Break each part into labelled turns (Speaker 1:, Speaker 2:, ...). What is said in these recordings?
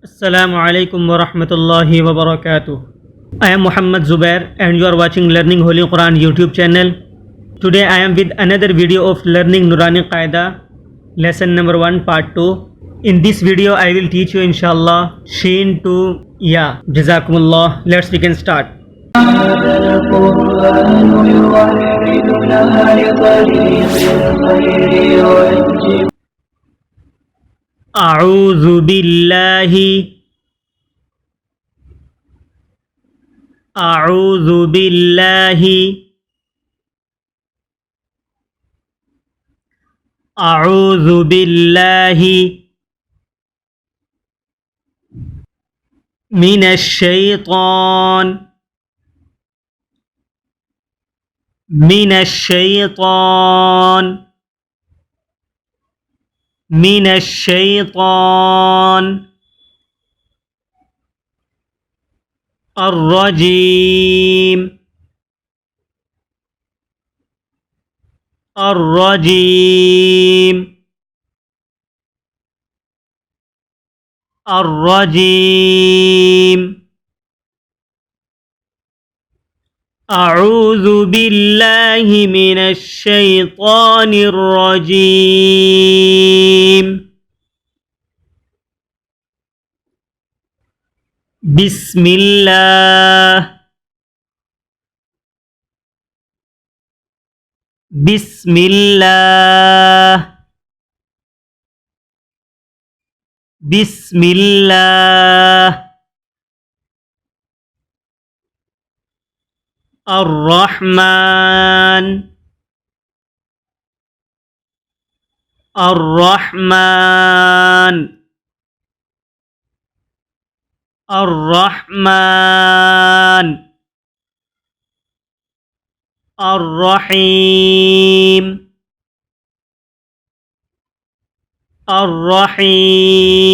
Speaker 1: Assalamu alaikum wa rahmatullahi wa barakatuh. I am Muhammad Zubair and you are watching Learning Holy Quran YouTube channel. Today I am with another video of learning Noorani Qaida, lesson number 1 part 2. In this video I will teach you inshallah Sheen to Ya. Jazakumullah. Let's begin start.
Speaker 2: هذا القرآن يوحدنا لطريق الخير يوجه
Speaker 1: أعوذ بالله أعوذ بالله أعوذ بالله من الشيطان من الشيطان من الشيطان الرجيم الرجيم الرجيم أعوذ بالله من الشيطان الرجيم بسم الله بسم الله بسم الله الرحمن الرحمن الرحمن الرحيم الرحيم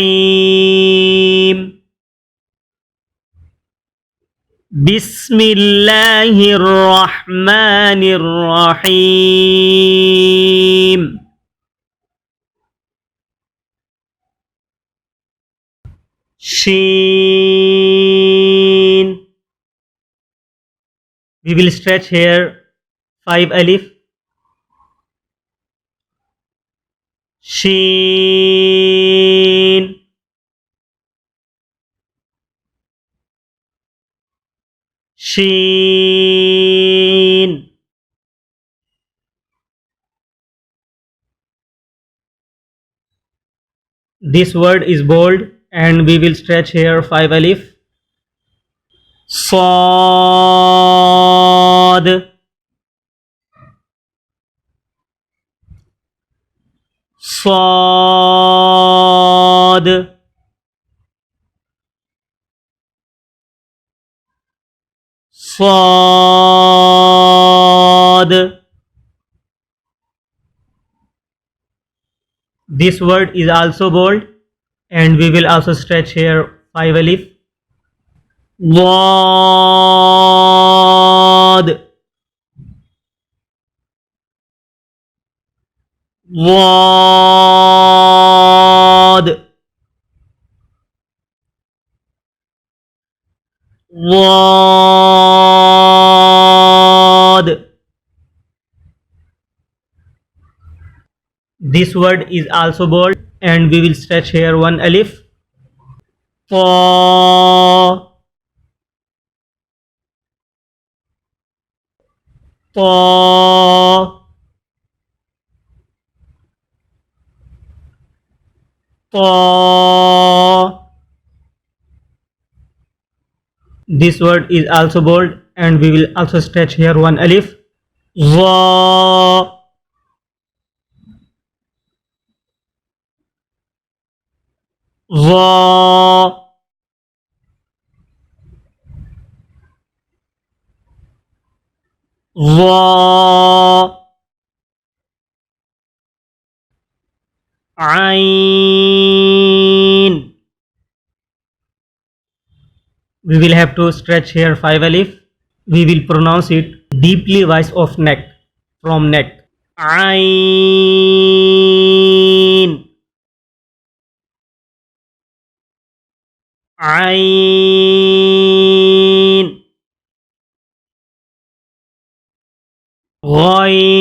Speaker 1: الرحيم بسم الله الرحمن الرحيم Sheen. We will stretch here 5 alif. Sheen. Sheen. This word is bold and we will stretch here 5 alif. Sad. Sad. Sad. This word is also bold and we will also stretch here 5 alif. Wad. Wad. Wad. This word is also bold and we will stretch here 1 alif. Ta. Ta. Ta. This word is also bold and we will also stretch here 1 alif. Za. Za. Za. Ain. We will have to stretch here 5 alif. We will pronounce it deeply wise of neck, from neck. عين عين غين.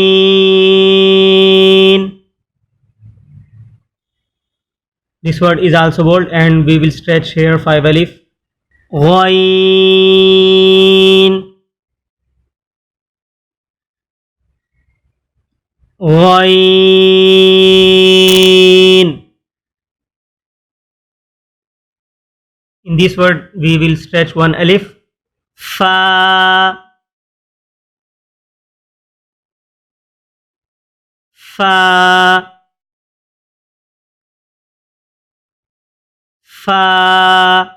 Speaker 1: This word is also bold and we will stretch here 5 alif. غين غين. In this word we will stretch 1 alif. Fa fa fa.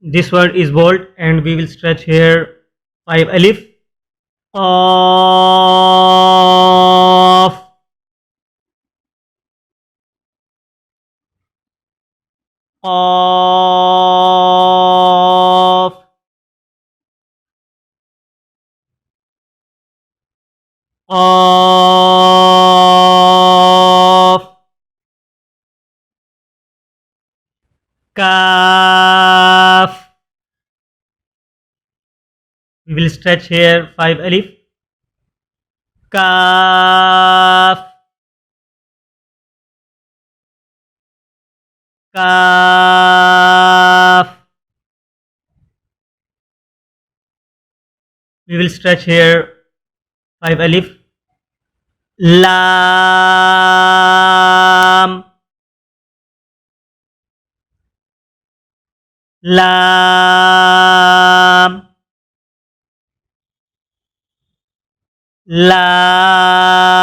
Speaker 1: This word is bold and we will stretch here 5 alif. Qaf qaf qaf. Kaf. We will stretch here 5 alif. Kaf kaf. We will stretch here 5 alif. Lam lam lam.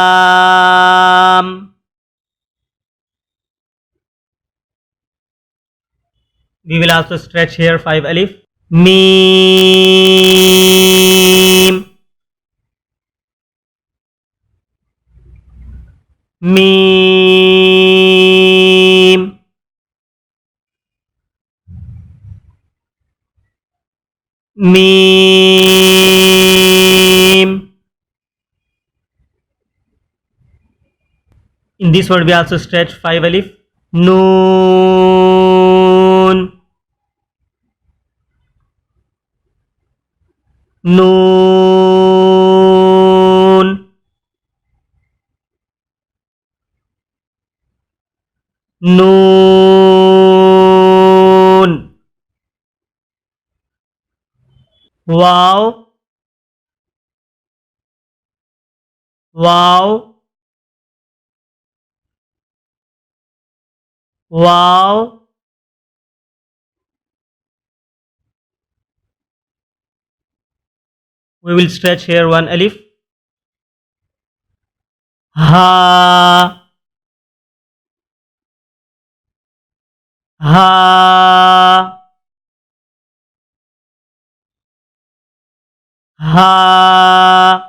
Speaker 1: We will also stretch here 5 alif. Mim mim mim. In this word we also stretch 5 alif. Noon noon noon. Wow wow wow. We will stretch here 1 alif. Ha ha ha.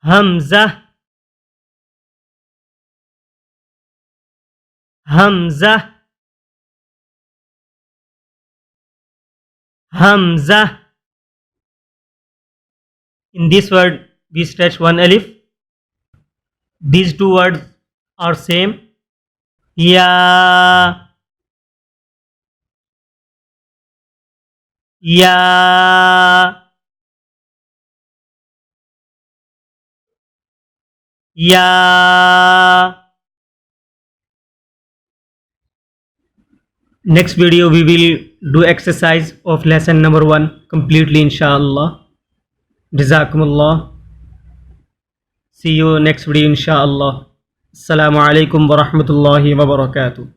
Speaker 1: Hamza hamza hamza. In this word we stretch 1 alif. These two words are same. Ya ya ya. Next video we will do exercise of lesson number 1 completely inshallah. Jazakumullah. See you next video inshallah. Assalamu alaikum wa rahmatullahi wa barakatuh.